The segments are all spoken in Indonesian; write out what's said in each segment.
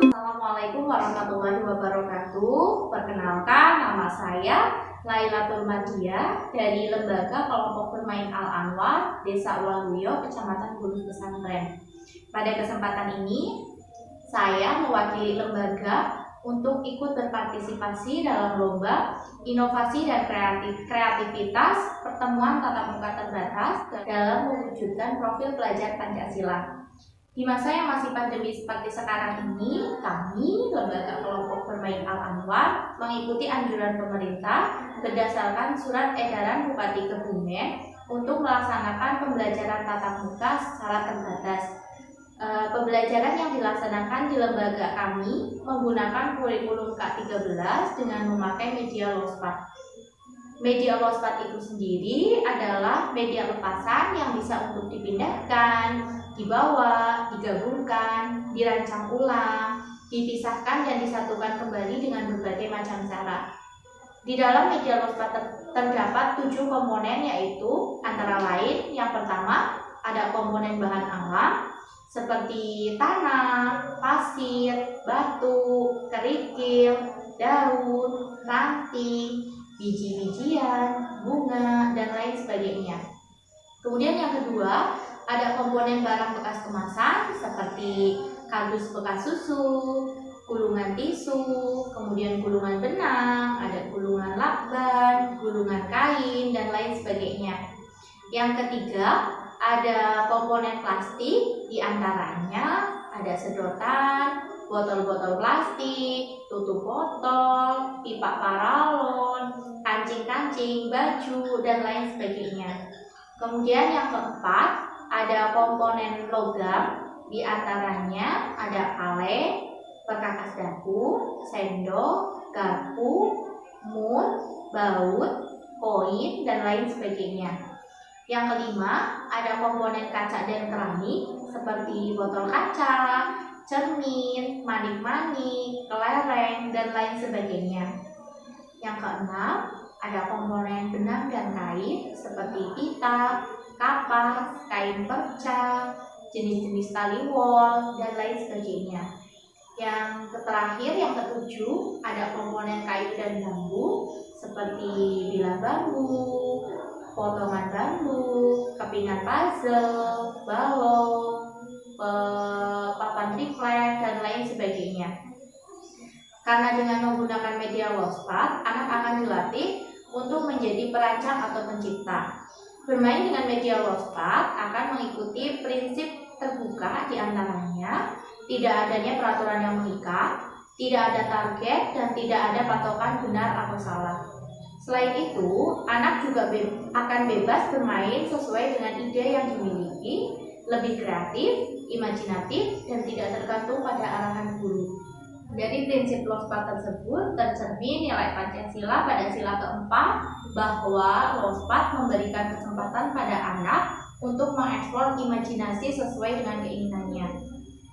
Assalamualaikum warahmatullahi wabarakatuh. Perkenalkan, nama saya Lailatul Mardiah dari Lembaga Kelompok Bermain Al-Anwar, Desa Waluyo, Kecamatan Gunung Pesantren. Pada kesempatan ini, saya mewakili lembaga untuk ikut berpartisipasi dalam lomba inovasi dan kreativitas pertemuan tatap muka terbatas dalam mewujudkan profil pelajar Pancasila. Di masa yang masih pandemi seperti sekarang ini, kami, Lembaga Kelompok Bermain Al-Anwar, mengikuti anjuran pemerintah berdasarkan surat edaran Bupati Kebumen untuk melaksanakan pembelajaran tatap muka secara terbatas. Pembelajaran yang dilaksanakan di lembaga kami menggunakan kurikulum K13 dengan memakai media lospat. Media lospat itu sendiri adalah media lepasan yang bisa untuk dipindahkan, dibawa, digabungkan, dirancang ulang, dipisahkan dan disatukan kembali dengan berbagai macam cara. Di dalam media lospat terdapat 7 komponen, yaitu antara lain yang pertama ada komponen bahan alam seperti tanah, pasir, batu, kerikil, daun, ranting, biji-bijian, bunga, dan lain sebagainya. Kemudian yang kedua, ada komponen barang bekas kemasan seperti kardus bekas susu, gulungan tisu, kemudian gulungan benang, ada gulungan lakban, gulungan kain, dan lain sebagainya. Yang ketiga, ada komponen plastik, diantaranya ada sedotan, botol-botol plastik, tutup botol, pipa paralon, kancing-kancing, baju, dan lain sebagainya. Kemudian yang keempat, ada komponen logam, diantaranya ada kaleng, perkakas dapur, sendok, garpu, mut, baut, koin, dan lain sebagainya. Yang kelima, ada komponen kaca dan keramik seperti botol kaca, cermin, manik-manik, kelereng, dan lain sebagainya. Yang keenam, ada komponen benang dan kain seperti pita, kapas, kain perca, jenis-jenis tali wol, dan lain sebagainya. Yang terakhir, yang ketujuh, ada komponen kayu dan bambu seperti bilah bambu, potongan bambu, kepingan puzzle, balok, papan triplek, dan lain sebagainya. Karena dengan menggunakan media lospat, anak akan dilatih untuk menjadi perancang atau pencipta. Bermain dengan media lospat akan mengikuti prinsip terbuka, diantaranya tidak adanya peraturan yang mengikat, tidak ada target, dan tidak ada patokan benar atau salah. Selain itu, anak juga akan bebas bermain sesuai dengan ide yang dimiliki, lebih kreatif, imajinatif, dan tidak tergantung pada arahan guru. Dari prinsip lospat tersebut tercermin nilai Pancasila pada sila keempat, bahwa lospat memberikan kesempatan pada anak untuk mengeksplor imajinasi sesuai dengan keinginannya.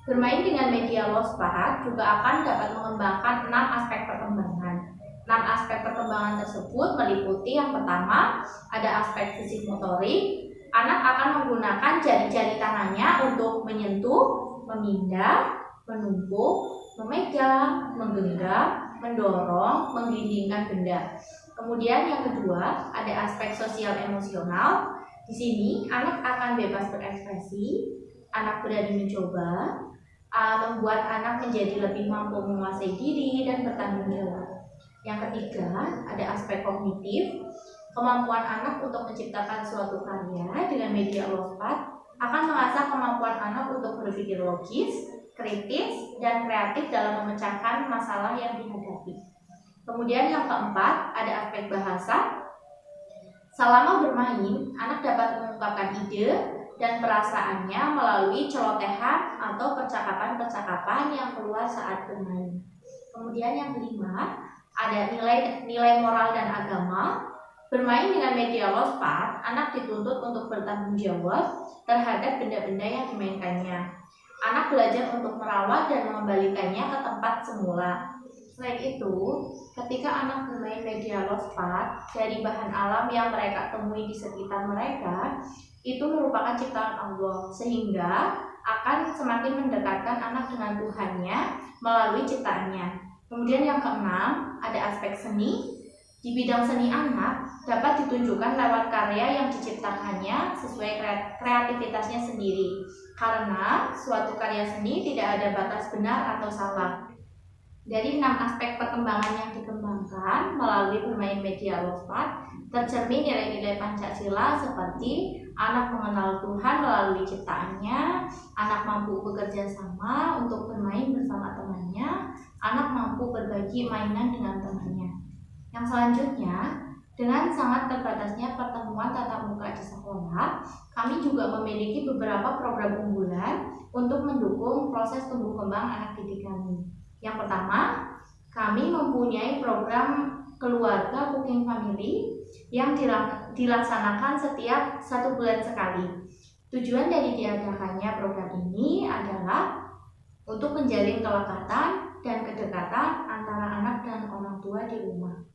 Bermain dengan media lospat juga akan dapat mengembangkan 6 aspek perkembangan. 6 aspek perkembangan tersebut meliputi yang pertama, ada aspek fisik motorik. Anak akan menggunakan jari-jari tangannya untuk menyentuh, memindah, menumpuk, memegang, menggenggam, mendorong, menggelindingkan benda. Kemudian yang kedua, ada aspek sosial emosional. Di sini anak akan bebas berekspresi, anak berani mencoba, membuat anak menjadi lebih mampu menguasai diri dan bertanggung jawab. Yang ketiga, ada aspek kognitif. Kemampuan anak untuk menciptakan suatu karya dengan media lospat akan mengasah kemampuan anak untuk berpikir logis, kritis, dan kreatif dalam memecahkan masalah yang dihadapi. Kemudian yang keempat, ada aspek bahasa. Selama bermain, anak dapat mengungkapkan ide dan perasaannya melalui celotehan atau percakapan-percakapan yang keluar saat bermain. Kemudian yang kelima, ada nilai moral dan agama. Bermain dengan media lospat, anak dituntut untuk bertanggung jawab terhadap benda-benda yang dimainkannya. Anak belajar untuk merawat dan mengembalikannya ke tempat semula. Selain itu, ketika anak bermain media lospat dari bahan alam yang mereka temui di sekitar mereka, itu merupakan ciptaan Allah, sehingga akan semakin mendekatkan anak dengan Tuhannya melalui ciptaannya. Kemudian yang keenam, ada aspek seni. Di bidang seni, anak dapat ditunjukkan lewat karya yang diciptakannya sesuai kreativitasnya sendiri. Karena suatu karya seni tidak ada batas benar atau salah. Dari 6 aspek perkembangan yang dikembangkan melalui bermain media lospat, tercermin nilai-nilai Pancasila seperti anak mengenal Tuhan melalui ciptaannya, anak mampu bekerja sama untuk bermain bersama temannya, anak mampu berbagi mainan dengan temannya. Yang selanjutnya, dengan sangat terbatasnya pertemuan tatap muka di sekolah, kami juga memiliki beberapa program unggulan untuk mendukung proses tumbuh kembang anak didik kami. Yang pertama, kami mempunyai program keluarga Cooking Family yang dilaksanakan setiap 1 bulan sekali. Tujuan dari diadakannya program ini adalah untuk menjalin kelekatan dan kedekatan antara anak dan orang tua di rumah.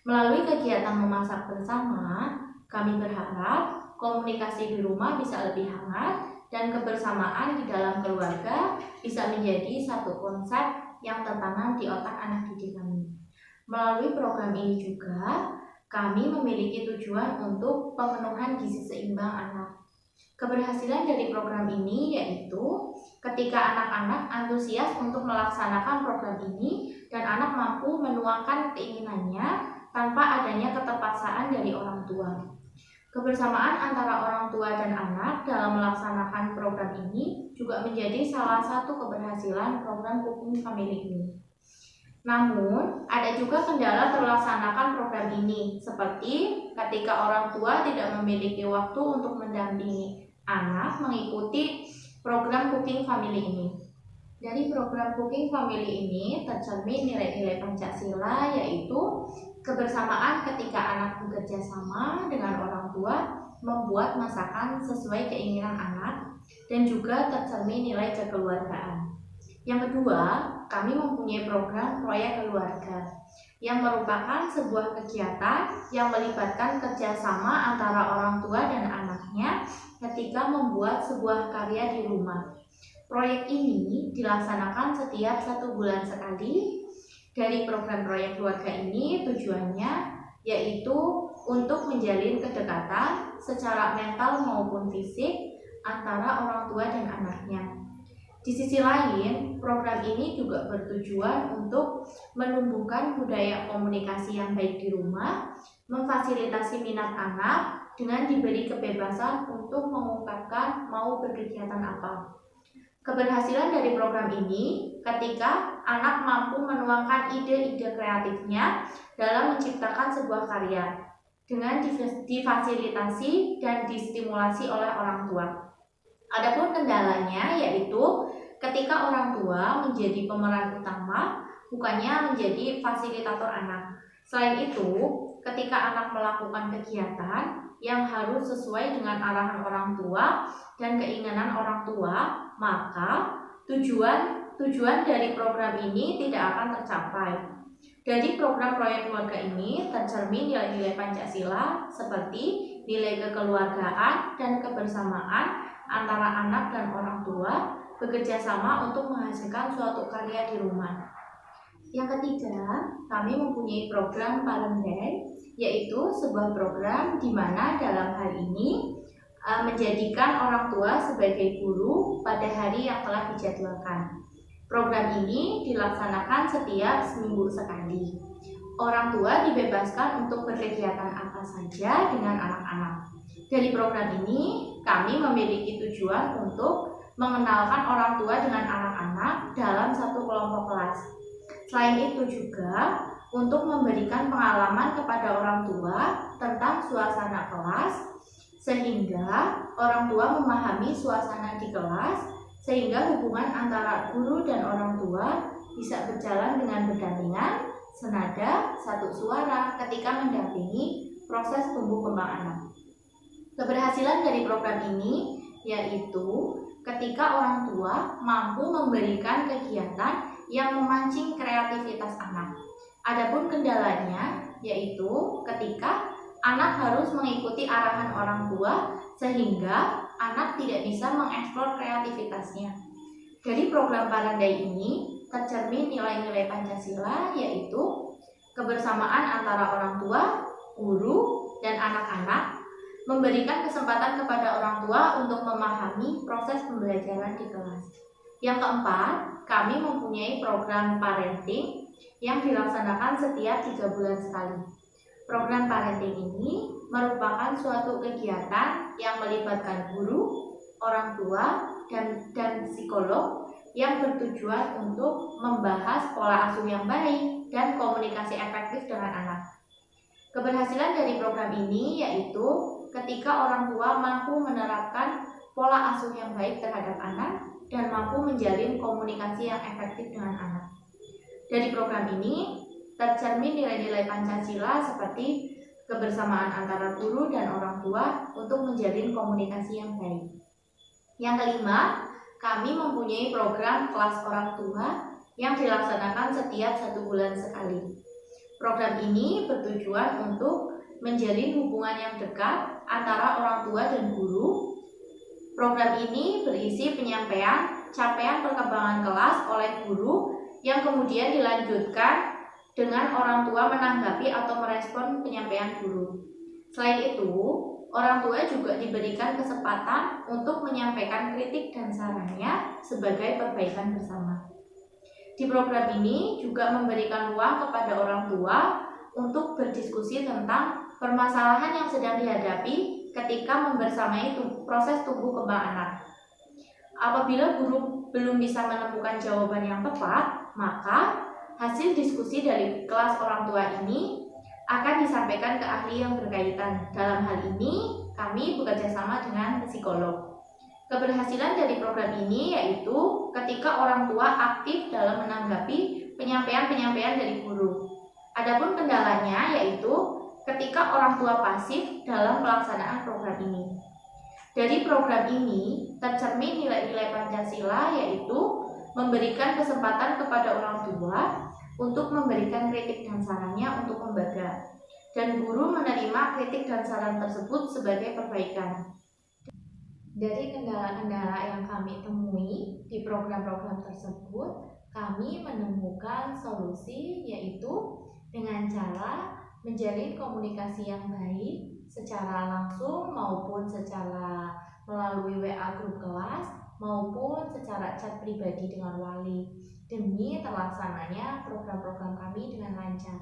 Melalui kegiatan memasak bersama, kami berharap komunikasi di rumah bisa lebih hangat dan kebersamaan di dalam keluarga bisa menjadi satu konsep yang tertanam di otak anak didik kami. Melalui program ini juga, kami memiliki tujuan untuk pemenuhan gizi seimbang anak. Keberhasilan dari program ini yaitu ketika anak-anak antusias untuk melaksanakan program ini dan anak mampu menuangkan keinginannya tanpa adanya keterpaksaan dari orang tua. Kebersamaan antara orang tua dan anak dalam melaksanakan program ini juga menjadi salah satu keberhasilan program Cooking Family ini. Namun, ada juga kendala terlaksanakan program ini, seperti ketika orang tua tidak memiliki waktu untuk mendampingi anak mengikuti program Cooking Family ini. Dari program Cooking Family ini tercermin nilai-nilai Pancasila, yaitu kebersamaan ketika anak bekerja sama dengan orang tua membuat masakan sesuai keinginan anak, dan juga tercermin nilai kekeluargaan. Yang kedua, kami mempunyai program proyek keluarga yang merupakan sebuah kegiatan yang melibatkan kerjasama antara orang tua dan anaknya ketika membuat sebuah karya di rumah. Proyek ini dilaksanakan setiap 1 bulan sekali. Dari program proyek keluarga ini tujuannya yaitu untuk menjalin kedekatan secara mental maupun fisik antara orang tua dan anaknya. Di sisi lain, program ini juga bertujuan untuk menumbuhkan budaya komunikasi yang baik di rumah, memfasilitasi minat anak dengan diberi kebebasan untuk mengungkapkan mau berkegiatan apa. Keberhasilan dari program ini ketika anak mampu menuangkan ide-ide kreatifnya dalam menciptakan sebuah karya dengan difasilitasi dan distimulasi oleh orang tua. Adapun kendalanya yaitu ketika orang tua menjadi pemeran utama, bukannya menjadi fasilitator anak. Selain itu, ketika anak melakukan kegiatan yang harus sesuai dengan arahan orang tua dan keinginan orang tua, maka tujuan dari program ini tidak akan tercapai. Dari program proyek keluarga ini tercermin nilai-nilai Pancasila seperti nilai kekeluargaan dan kebersamaan antara anak dan orang tua, bekerja sama untuk menghasilkan suatu karya di rumah. Yang ketiga, kami mempunyai program Palembang, yaitu sebuah program di mana dalam hal ini menjadikan orang tua sebagai guru pada hari yang telah dijadwalkan. Program ini dilaksanakan setiap seminggu sekali. Orang tua dibebaskan untuk berkegiatan apa saja dengan anak-anak. Dari program ini, kami memiliki tujuan untuk mengenalkan orang tua dengan anak-anak dalam satu kelompok kelas. Selain itu juga untuk memberikan pengalaman kepada orang tua tentang suasana kelas, sehingga orang tua memahami suasana di kelas, sehingga hubungan antara guru dan orang tua bisa berjalan dengan berdampingan, senada, satu suara ketika mendampingi proses tumbuh kembang anak. Keberhasilan dari program ini yaitu ketika orang tua mampu memberikan kegiatan yang memancing kreativitas anak. Adapun kendalanya yaitu ketika anak harus mengikuti arahan orang tua sehingga anak tidak bisa mengeksplor kreativitasnya. Dari program Parandai ini tercermin nilai-nilai Pancasila, yaitu kebersamaan antara orang tua, guru, dan anak-anak, memberikan kesempatan kepada orang tua untuk memahami proses pembelajaran di kelas. Yang keempat, kami mempunyai program parenting yang dilaksanakan setiap 3 bulan sekali. Program parenting ini merupakan suatu kegiatan yang melibatkan guru, orang tua, dan psikolog yang bertujuan untuk membahas pola asuh yang baik dan komunikasi efektif dengan anak. Keberhasilan dari program ini yaitu ketika orang tua mampu menerapkan pola asuh yang baik terhadap anak dan mampu menjalin komunikasi yang efektif dengan anak. Dari program ini tercermin nilai-nilai Pancasila seperti kebersamaan antara guru dan orang tua untuk menjalin komunikasi yang baik. Yang kelima, kami mempunyai program kelas orang tua yang dilaksanakan setiap 1 bulan sekali. Program ini bertujuan untuk menjalin hubungan yang dekat antara orang tua dan guru. Program ini berisi penyampaian capaian perkembangan kelas oleh guru yang kemudian dilanjutkan dengan orang tua menanggapi atau merespon penyampaian guru. Selain itu, orang tua juga diberikan kesempatan untuk menyampaikan kritik dan sarannya sebagai perbaikan bersama. Di program ini juga memberikan ruang kepada orang tua untuk berdiskusi tentang permasalahan yang sedang dihadapi ketika membersamai proses tumbuh kembang anak. Apabila guru belum bisa menemukan jawaban yang tepat, maka hasil diskusi dari kelas orang tua ini akan disampaikan ke ahli yang berkaitan. Dalam hal ini, kami bekerja sama dengan psikolog. Keberhasilan dari program ini yaitu ketika orang tua aktif dalam menanggapi penyampaian-penyampaian dari guru. Adapun kendalanya yaitu ketika orang tua pasif dalam pelaksanaan program ini. Dari program ini tercermin nilai-nilai Pancasila yaitu memberikan kesempatan kepada orang tua untuk memberikan kritik dan sarannya untuk membaca, dan guru menerima kritik dan saran tersebut sebagai perbaikan. Dari kendala-kendala yang kami temui di program-program tersebut, kami menemukan solusi yaitu dengan cara menjalin komunikasi yang baik secara langsung maupun secara melalui WA grup kelas maupun secara chat pribadi dengan wali demi terlaksananya program-program kami dengan lancar.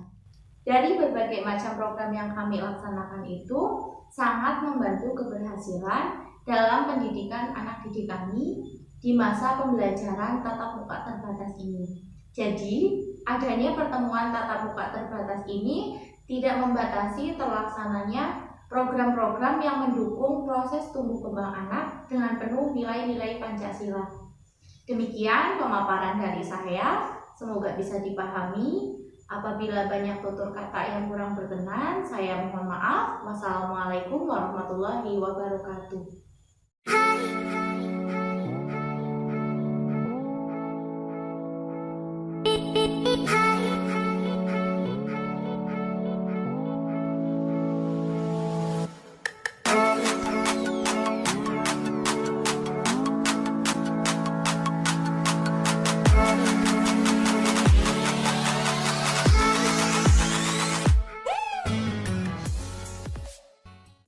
Dari berbagai macam program yang kami laksanakan itu sangat membantu keberhasilan dalam pendidikan anak didik kami di masa pembelajaran tatap muka terbatas ini. Jadi, adanya pertemuan tatap muka terbatas ini tidak membatasi terlaksananya program-program yang mendukung proses tumbuh kembang anak dengan penuh nilai-nilai Pancasila. Demikian pemaparan dari saya, semoga bisa dipahami. Apabila banyak tutur kata yang kurang berkenan, saya mohon maaf. Wassalamualaikum warahmatullahi wabarakatuh.